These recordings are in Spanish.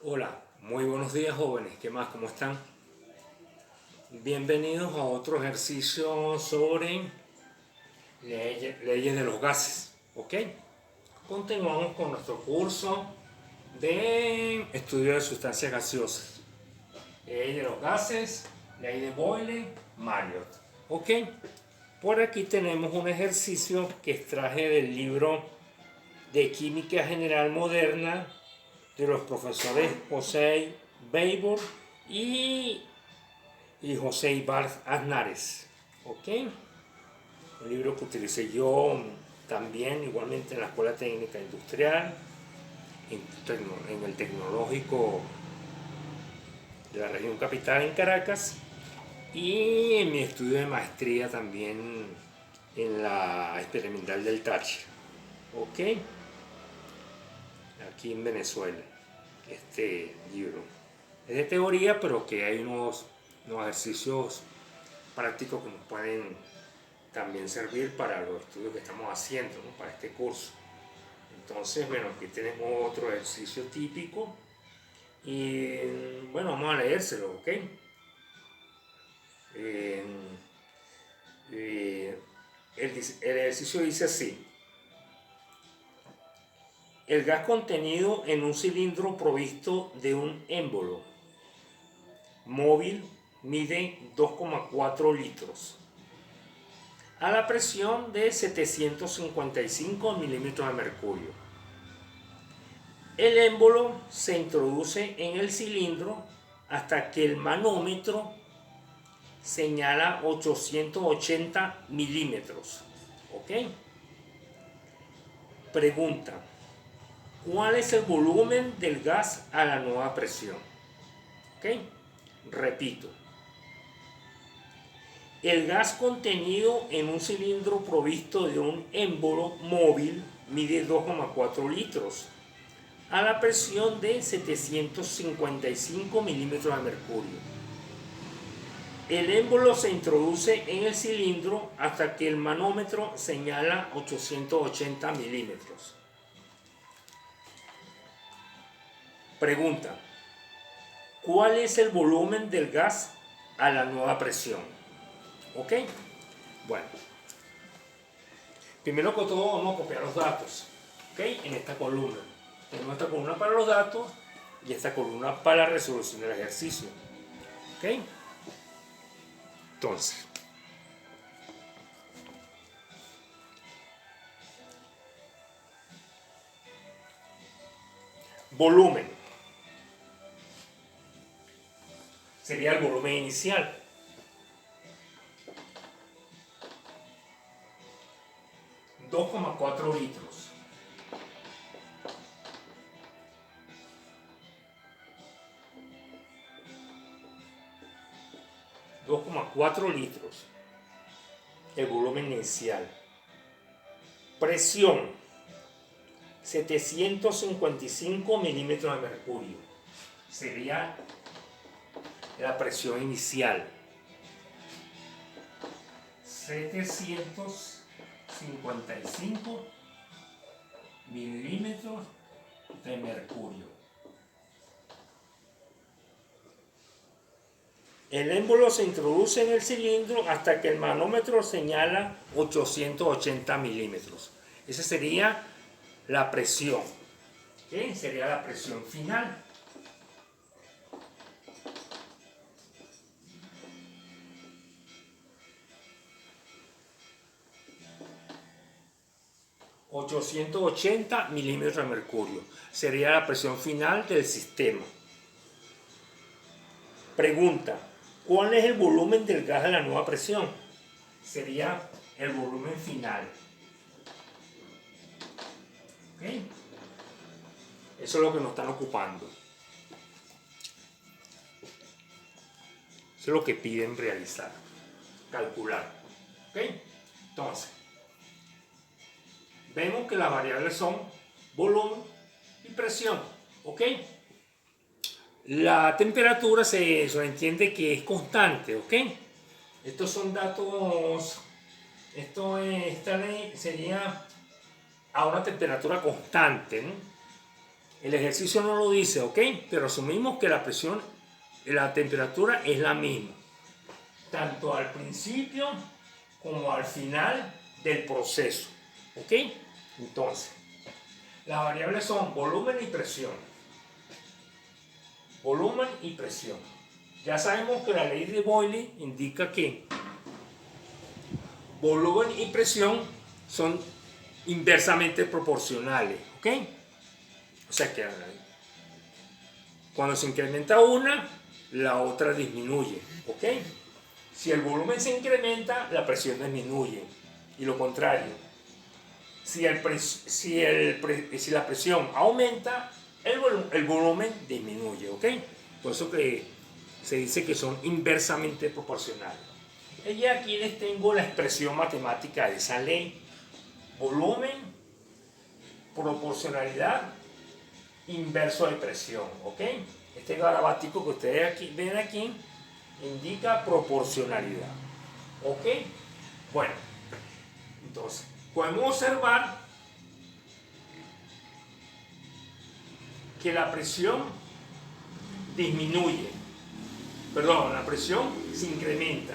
Hola, muy buenos días jóvenes, ¿qué más? ¿Cómo están? Bienvenidos a otro ejercicio sobre leyes de los gases, ¿ok? Continuamos con nuestro curso de estudio de sustancias gaseosas. Ley de los gases, ley de Boyle-Marriott, ¿ok? Por aquí tenemos un ejercicio que extraje del libro de Química General Moderna de los profesores José Weber y José Ibar Aznares. ¿Ok? Un libro que utilicé yo también, igualmente en la Escuela Técnica Industrial, en el Tecnológico de la región capital en Caracas y en mi estudio de maestría también en la Experimental del Táchira. ¿Ok? Aquí en Venezuela, este libro. Es de teoría, pero que hay unos ejercicios prácticos que nos pueden también servir para los estudios que estamos haciendo, ¿no? Para este curso. Entonces, bueno, aquí tenemos otro ejercicio típico y bueno, vamos a leérselo, ¿ok? Eh, eh, el ejercicio dice así: el gas contenido en un cilindro provisto de un émbolo móvil mide 2,4 litros a la presión de 755 milímetros de mercurio. El émbolo se introduce en el cilindro hasta que el manómetro señala 880 milímetros. ¿Ok? Pregunta: ¿cuál es el volumen del gas a la nueva presión? ¿Ok? Repito. El gas contenido en un cilindro provisto de un émbolo móvil mide 2,4 litros a la presión de 755 milímetros de mercurio. El émbolo se introduce en el cilindro hasta que el manómetro señala 880 milímetros. Pregunta: ¿cuál es el volumen del gas a la nueva presión? ¿Ok? Bueno, primero que todo vamos a copiar los datos, ¿ok? En esta columna. Tenemos esta columna para los datos y esta columna para la resolución del ejercicio, ¿ok? Entonces, volumen sería el volumen inicial. $2,4 litros. $2,4 litros. El volumen inicial. Presión: 755 milímetros de mercurio. Sería la presión inicial. 755 milímetros de mercurio. El émbolo se introduce en el cilindro hasta que el manómetro señala 880 milímetros. Esa sería la presión. ¿Okay? Sería la presión final. $880 milímetros de mercurio. Sería la presión final del sistema. Pregunta: ¿cuál es el volumen del gas a la nueva presión? Sería el volumen final. ¿Ok? Eso es lo que nos están ocupando. Eso es lo que piden realizar. Calcular. ¿Ok? Entonces, vemos que las variables son volumen y presión. ¿Ok? La temperatura se entiende que es constante. ¿Ok? Estos son datos. Esta ley sería a una temperatura constante, ¿no? El ejercicio no lo dice, ¿ok? Pero asumimos que la presión, la temperatura es la misma, tanto al principio como al final del proceso, ¿ok? Entonces, las variables son volumen y presión. Volumen y presión. Ya sabemos que la ley de Boyle indica que volumen y presión son inversamente proporcionales, ¿ok? O sea que cuando se incrementa una, la otra disminuye, ¿ok? Si el volumen se incrementa, la presión disminuye. Y lo contrario. Si la presión aumenta, el volumen disminuye, ¿ok? Por eso que se dice que son inversamente proporcionales. Y aquí les tengo la expresión matemática de esa ley. Volumen, proporcionalidad, inverso de presión, ¿ok? Este garabatico que ustedes ven aquí indica proporcionalidad, ¿ok? Bueno, entonces, podemos observar que la presión disminuye, perdón, la presión se incrementa,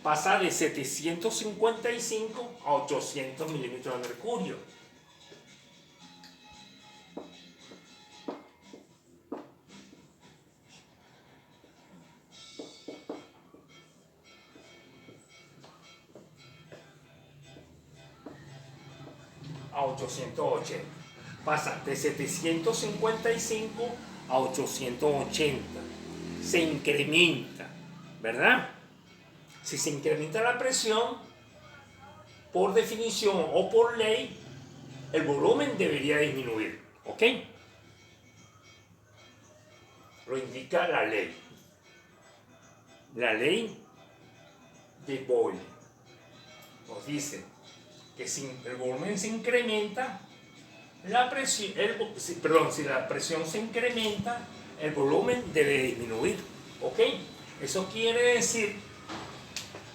pasa de 755 a 800 milímetros de mercurio. A 880. Pasa de 755 a 880. Se incrementa, ¿verdad? Si se incrementa la presión, por definición o por ley, el volumen debería disminuir, ¿ok? Lo indica la ley. La ley de Boyle nos dice que si el volumen se incrementa, si la presión se incrementa, el volumen debe disminuir, ¿ok? Eso quiere decir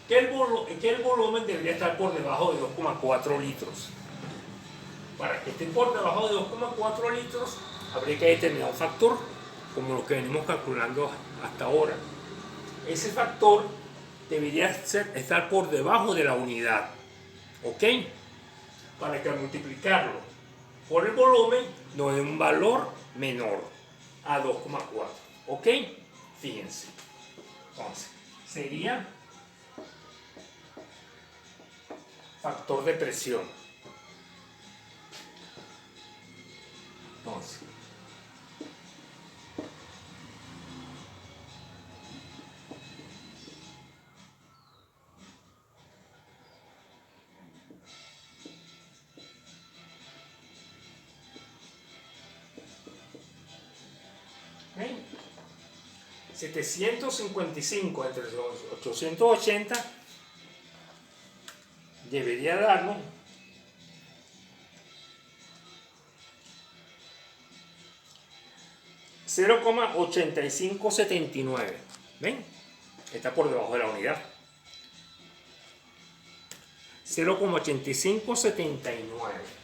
que el volumen debería estar por debajo de 2,4 litros. Para que esté por debajo de 2,4 litros, habría que determinar un factor, como lo que venimos calculando hasta ahora. Ese factor debería estar por debajo de la unidad, ¿ok? Para que al multiplicarlo por el volumen nos dé un valor menor a 2,4, ¿ok? Fíjense. Entonces, sería factor de presión. Entonces, ¿okay? 755 entre los 880 debería darnos 0,8579. ¿Ven? Está por debajo de la unidad. 0,8579.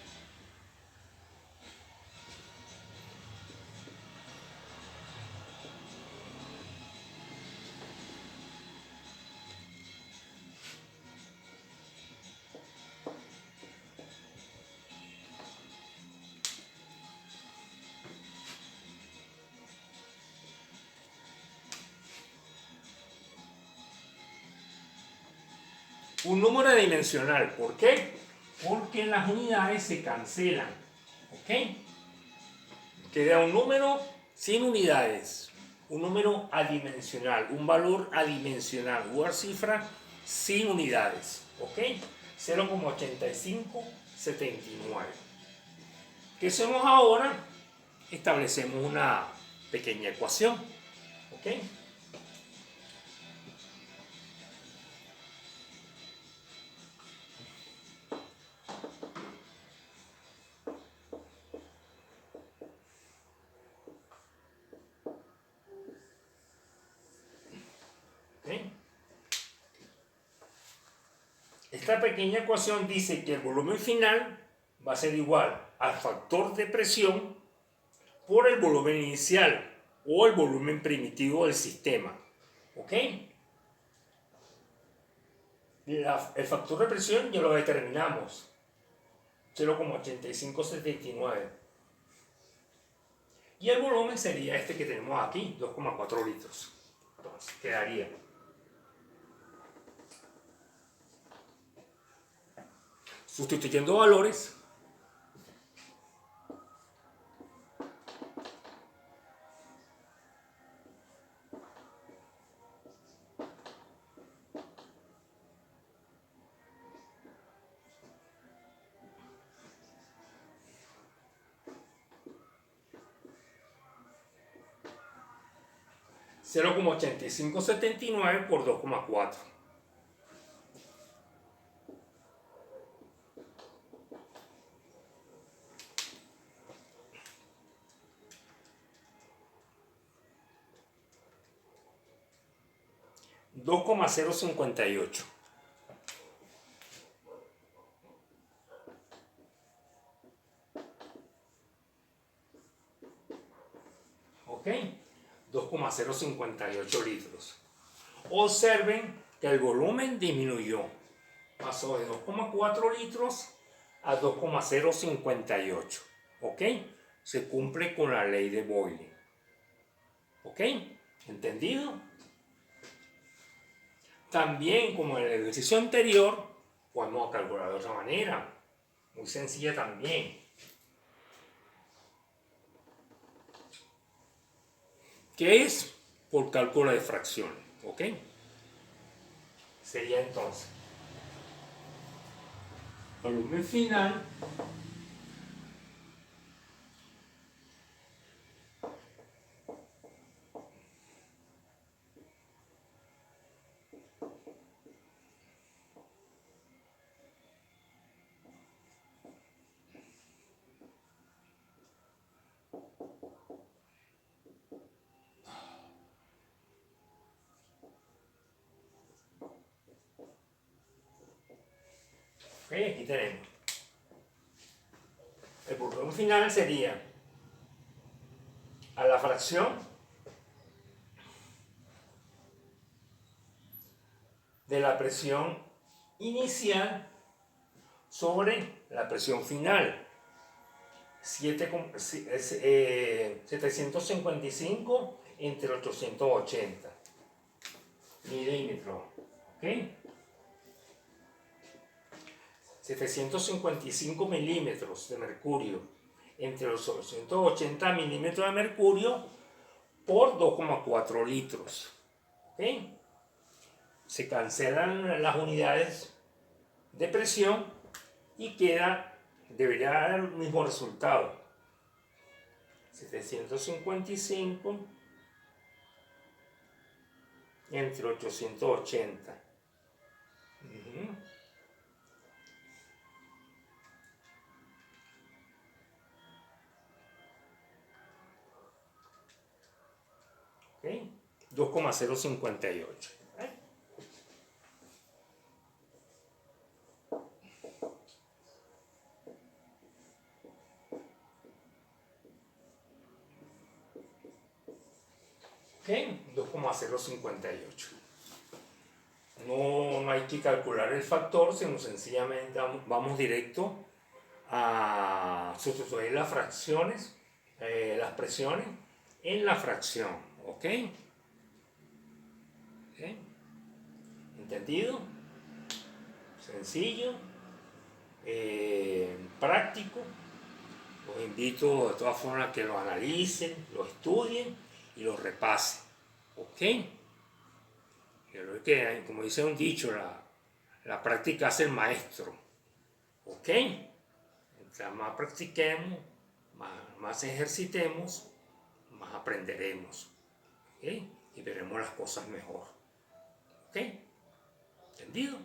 Un número adimensional. ¿Por qué? Porque las unidades se cancelan. ¿Ok? Queda un número sin unidades. Un número adimensional. Un valor adimensional. Una cifra sin unidades. ¿Ok? 0,8579. ¿Qué hacemos ahora? Establecemos una pequeña ecuación. ¿Ok? Esta pequeña ecuación dice que el volumen final va a ser igual al factor de presión por el volumen inicial o el volumen primitivo del sistema. ¿Ok? El factor de presión ya lo determinamos. 0,8579. Y el volumen sería este que tenemos aquí, 2,4 litros. Entonces quedaría sustituyendo valores. $0,8579 por 2,4. $2,058. ¿Ok? 2,058 litros. Observen que el volumen disminuyó. Pasó de 2,4 litros a 2,058. ¿Ok? Se cumple con la ley de Boyle. ¿Ok? ¿Entendido? También, como en el ejercicio anterior, podemos calcular de otra manera. Muy sencilla también. ¿Qué es? Por cálculo de fracciones. ¿Ok? Sería entonces volumen final aquí tenemos. El volumen final sería a la fracción de la presión inicial sobre la presión final. 755 entre 880 milímetros. ¿Ok? 755 milímetros de mercurio entre los 880 milímetros de mercurio por 2,4 litros. ¿Ok? Se cancelan las unidades de presión y debería dar el mismo resultado. 755 entre 880. ¿Ok? 2,058. ¿Ok? 2,058. No hay que calcular el factor, sino sencillamente vamos directo a sustituir las fracciones, las presiones en la fracción. ¿Ok? ¿Ok? ¿Entendido? Sencillo, práctico. Los invito de todas formas a que lo analicen, lo estudien y lo repasen. ¿Ok? Creo que, como dice un dicho, la práctica hace el maestro. ¿Ok? Mientras más practiquemos, más ejercitemos, más aprenderemos. ¿Ok? Y veremos las cosas mejor. ¿Ok? ¿Entendido?